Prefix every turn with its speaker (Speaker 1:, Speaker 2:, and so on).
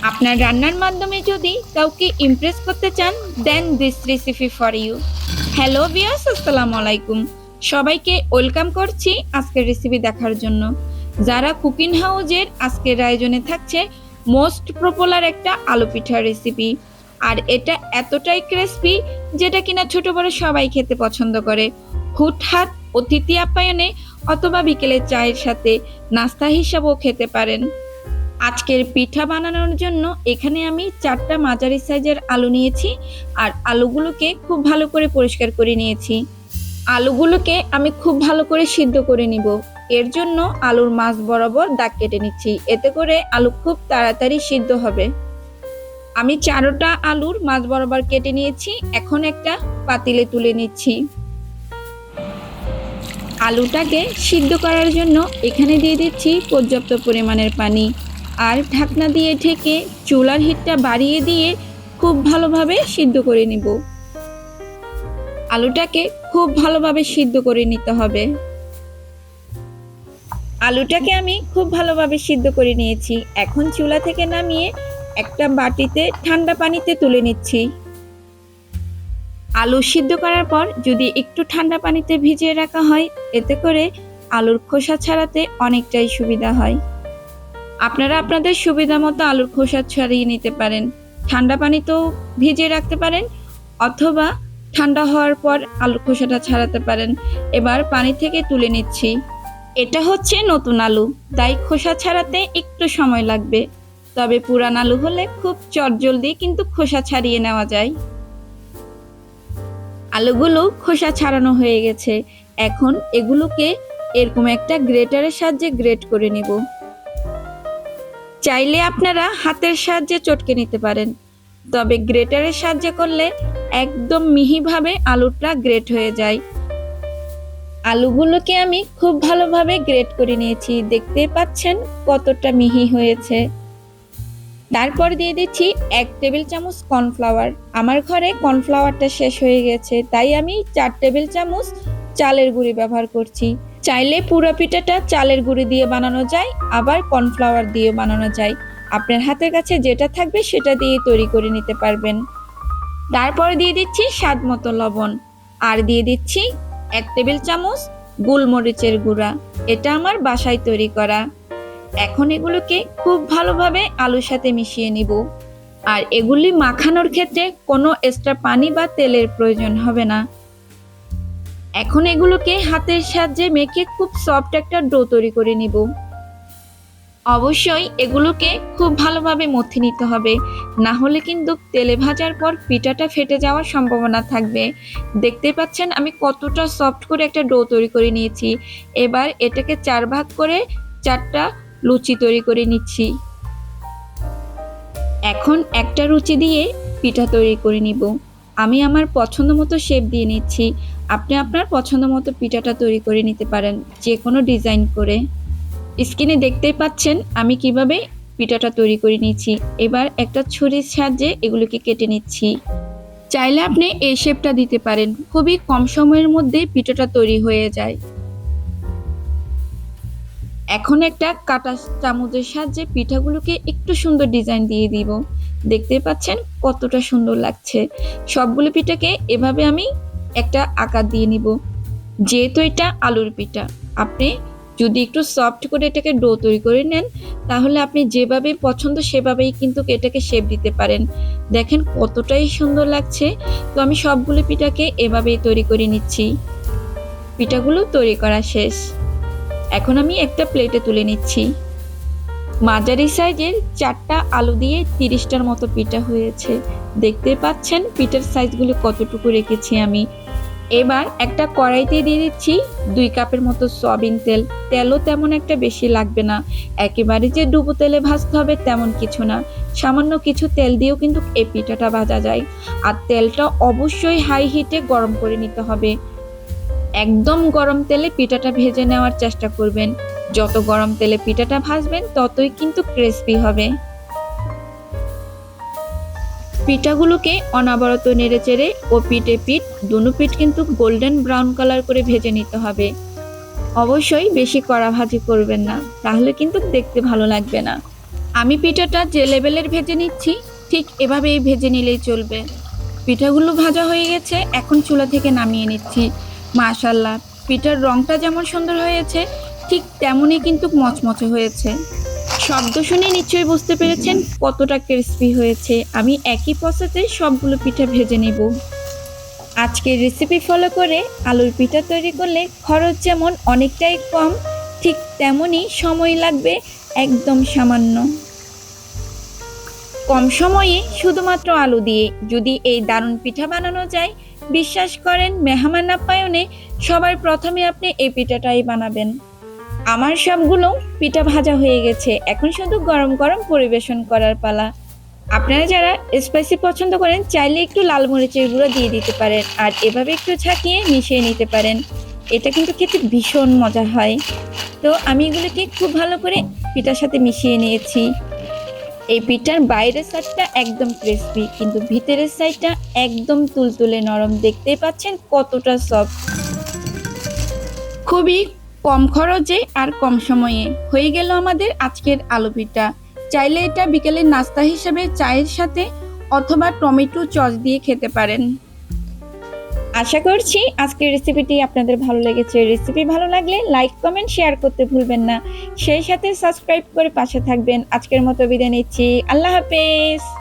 Speaker 1: আপনার রান্নার মাধ্যমে যদি কাউকে ইমপ্রেস করতে চান, then this recipe for you. Hello viewers, আসসালামু আলাইকুম। সবাইকে ওয়েলকাম করছি আজকের রেসিপি দেখার জন্য। যারা কুকিং হাউজের আজকের আয়োজনে থাকছে মোস্ট পপুলার একটা আলু পিঠার রেসিপি। আর এটা এতটাই ক্রিস্পি যেটা কিনা ছোট বড় সবাই খেতে পছন্দ করে। হুটহাট অতিথি আপ্যায়নে অথবা বিকেলের চায়ের সাথে নাস্তা হিসাবেও খেতে পারেন। আজকের পিঠা বানানোর জন্য এখানে আমি 4টা মাঝারি সাইজের আলু নিয়েছি আর আলুগুলোকে খুব ভালো করে পরিষ্কার করে নিয়েছি। আলুগুলোকে আমি খুব ভালো করে সিদ্ধ করে নিব। এর জন্য আলুর মাঝ বরাবর দাগ কেটে নিচ্ছি, এতে করে আলু খুব তাড়াতাড়ি সিদ্ধ হবে। আমি 4টা আলুর মাঝ বরাবর কেটে নিয়েছি। এখন একটা পাতিলে তুলে নিচ্ছি। আলুটাকে সিদ্ধ করার জন্য এখানে দিয়ে দিচ্ছি পর্যাপ্ত পরিমাণের পানি আর ঢাকনা দিয়ে ঢেকে চুলার হিটটা বাড়িয়ে দিয়ে খুব ভালোভাবে সিদ্ধ করে নিব। আলুটাকে খুব ভালোভাবে সিদ্ধ করে নিতে হবে। আলুটাকে আমি খুব ভালোভাবে সিদ্ধ করে নিয়েছি। এখন চুলা থেকে নামিয়ে একটা বাটিতে ঠান্ডা পানিতে তুলে নিচ্ছি। আলু সিদ্ধ করার পর যদি একটু ঠান্ডা পানিতে ভিজিয়ে রাখা হয়, এতে করে আলুর খোসা ছাড়াতে অনেকটাই সুবিধা হয়। আপনারা আপনাদের সুবিধা মতো আলুর খোসা ছাড়িয়ে নিতে পারেন। ঠান্ডা পানিতেও ভিজিয়ে রাখতে পারেন অথবা ঠান্ডা হওয়ার পর আলুর খোসাটা ছাড়াতে পারেন। এবার পানি থেকে তুলে নিচ্ছি। এটা হচ্ছে নতুন আলু, তাই খোসা ছাড়াতে একটু সময় লাগবে। তবে পুরান আলু হলে খুব চটজলদি কিন্তু খোসা ছাড়িয়ে নেওয়া যায়। আলুগুলো খোসা ছাড়ানো হয়ে গেছে। এখন এগুলোকে এরকম একটা গ্রেটারের সাহায্যে গ্রেট করে নিব। চাইলে আপনারা হাতের সাহায্যে চটকে নিতে পারেন, তবে গ্রেটারের সাহায্যে করলে একদম মিহিভাবে আলুটা গ্রেট হয়ে যায়। আলুগুলোকে আমি খুব ভালোভাবে গ্রেট করে নিয়েছি, দেখতে পাচ্ছেন কতটা মিহি হয়েছে। তারপর দিয়ে দিচ্ছি 1 টেবিল চামচ কর্নফ্লাওয়ার। আমার ঘরে কর্নফ্লাওয়ারটা শেষ হয়ে গেছে, তাই আমি 4 টেবিল চামচ চালের গুঁড়ি ব্যবহার করছি। চাইলে পুরো পিঠাটা চালের গুঁড়ি দিয়ে বানানো যায়, আবার কর্নফ্লাওয়ার দিয়ে বানানো যায়। আপনার হাতের কাছে যেটা থাকবে সেটা দিয়ে তৈরি করে নিতে পারবেন। তারপর দিয়ে দিচ্ছি স্বাদ মতো লবণ আর দিয়ে দিচ্ছি 1 টেবিল চামচ গোলমরিচের গুঁড়া। এটা আমার বাসায় তৈরি করা। এখন এগুলোকে খুব ভালোভাবে আলুর সাথে মিশিয়ে নিব। আর এগুলি মাখানোর ক্ষেত্রে কোনো এক্সট্রা পানি বা তেলের প্রয়োজন হবে না। এখন এগুলোকে হাতের সাহায্যে মেখে খুব সফট একটা ডো তৈরি করে নিব। অবশ্যই এগুলোকে খুব ভালোভাবে মথে নিতে হবে, না হলে কিন্তু তেলে ভাজার পর পিঠাটা ফেটে যাওয়ার সম্ভাবনা থাকবে। দেখতে পাচ্ছেন আমি কতটা সফট করে একটা ডো তৈরি করে নিয়েছি। এবার এটাকে 4 ভাগ করে 4টা লুচি তৈরি করে নিচ্ছি। এখন একটা লুচি দিয়ে পিঠা তৈরি করে নিব। আমি আমার পছন্দ মতো শেপ দিয়ে নিচ্ছি। আপনি আপনার পছন্দ মতো পিঠাটা তৈরি করে নিতে পারেন, যে কোনো ডিজাইন করে। স্ক্রিনে দেখতেই পাচ্ছেন আমি কিভাবে পিঠাটা তৈরি করে নিচ্ছি। এবার একটা ছুরির সাহায্যে এগুলোকে কেটে নিচ্ছি। চাইলে আপনি এই শেপটা দিতে পারেন, খুবই কম সময়ের মধ্যে পিঠাটা তৈরি হয়ে যায়। এখন একটা কাঁটা চামচের সাহায্যে পিঠাগুলোকে একটু সুন্দর ডিজাইন দিয়ে দিব। দেখতে পাচ্ছেন কতটা সুন্দর লাগছে। সবগুলো পিঠাকে এভাবে আমি একটা আকার দিয়ে নিব। যেহেতু এটা আলুর পিঠা, আপনি যদি একটু সফট করে এটাকে ডো তৈরি করে নেন, তাহলে আপনি যেভাবে পছন্দ সেভাবেই কিন্তু এটাকে শেপ দিতে পারেন। দেখেন কতটাই সুন্দর লাগছে। তো আমি সবগুলো পিঠাকে এভাবেই তৈরি করে নিচ্ছি। পিঠাগুলো তৈরি করা শেষ। এখন আমি একটা প্লেটে তুলে নিচ্ছি। মাঝারি সাইজের 4টা আলু দিয়ে 30টার মতো পিঠা হয়েছে। দেখতে পাচ্ছেন পিঠার সাইজগুলো কতটুকু রেখেছি আমি। এবার একটা কড়াইতে দিয়ে দিচ্ছি 2 কাপের মতো সয়াবিন তেল। তেলও তেমন একটা বেশি লাগবে না, একেবারে যে ডুবো তেলে ভাজতে হবে তেমন কিছু না। সামান্য কিছু তেল দিয়েও কিন্তু এই পিঠাটা ভাজা যায়। আর তেলটা অবশ্যই হাই হিটে গরম করে নিতে হবে। একদম গরম তেলে পিঠাটা ভেজে নেওয়ার চেষ্টা করবেন। যত গরম তেলে পিঠাটা ভাজবেন ততই কিন্তু ক্রিস্পি হবে। পিঠাগুলোকে অনবরত নেড়েচেড়ে ও পিঠে পিঠ দুনো পিঠ কিন্তু গোল্ডেন ব্রাউন কালার করে ভেজে নিতে হবে। অবশ্যই বেশি কড়া ভাজি করবেন না, তাহলে কিন্তু দেখতে ভালো লাগবে না। আমি পিঠাটা যে লেভেলের ভেজে নিচ্ছি ঠিক এভাবেই ভেজে নিলেই চলবে। পিঠাগুলো ভাজা হয়ে গেছে, এখন চুলা থেকে নামিয়ে নিচ্ছি। মাশাল্লাহ, পিঠার রংটা যেমন সুন্দর হয়েছে ঠিক তেমনই কিন্তু মচমচে হয়েছে। শব্দ শুনে নিশ্চয়ই বুঝতে পেরেছেন কতটা ক্রিস্পি হয়েছে। আমি একই প্রসেসে সবগুলো পিঠা ভেজে নেব। আজকের রেসিপি ফলো করে আলুর পিঠা তৈরি করলে খরচ যেমন অনেকটাই কম, ঠিক তেমনই সময় লাগবে একদম সামান্য। কম সময়ে শুধুমাত্র আলু দিয়ে যদি এই দারুণ পিঠা বানানো যায়, বিশ্বাস করেন মেহমান আপ্যায়নে সবার প্রথমে আপনি এই পিঠাটাই বানাবেন। আমার সবগুলো পিঠা ভাজা হয়ে গেছে, এখন শুধু গরম গরম পরিবেশন করার পালা। আপনারা যারা স্পাইসি পছন্দ করেন চাইলে একটু লাল মরিচের গুঁড়ো দিয়ে দিতে পারেন, আর এভাবে একটু ছাঁকিয়ে মিশিয়ে নিতে পারেন। এটা কিন্তু খেতে ভীষণ মজা হয়। তো আমি এগুলোকে খুব ভালো করে পিঠার সাথে মিশিয়ে নিয়েছি। এই পিঠার বাইরের সাইডটা একদম ক্রিসপি, কিন্তু ভিতরের সাইডটা একদম তুলতুলে নরম। দেখতেই পাচ্ছেন কতটা সফট। খুবই কম খরচে আর কম সময়ে হয়ে গেল আমাদের আজকের আলু পিঠা। চাইলে এটা বিকেলের নাস্তা হিসেবে চায়ের সাথে অথবা টমেটো সস দিয়ে খেতে পারেন। আশা করছি আজকের রেসিপিটি আপনাদের ভালো লেগেছে। রেসিপি ভালো লাগলে লাইক কমেন্ট শেয়ার করতে ভুলবেন না, সেই সাথে সাবস্ক্রাইব করে পাশে থাকবেন। আজকের মতো বিদায় নিচ্ছি, আল্লাহ হাফেজ।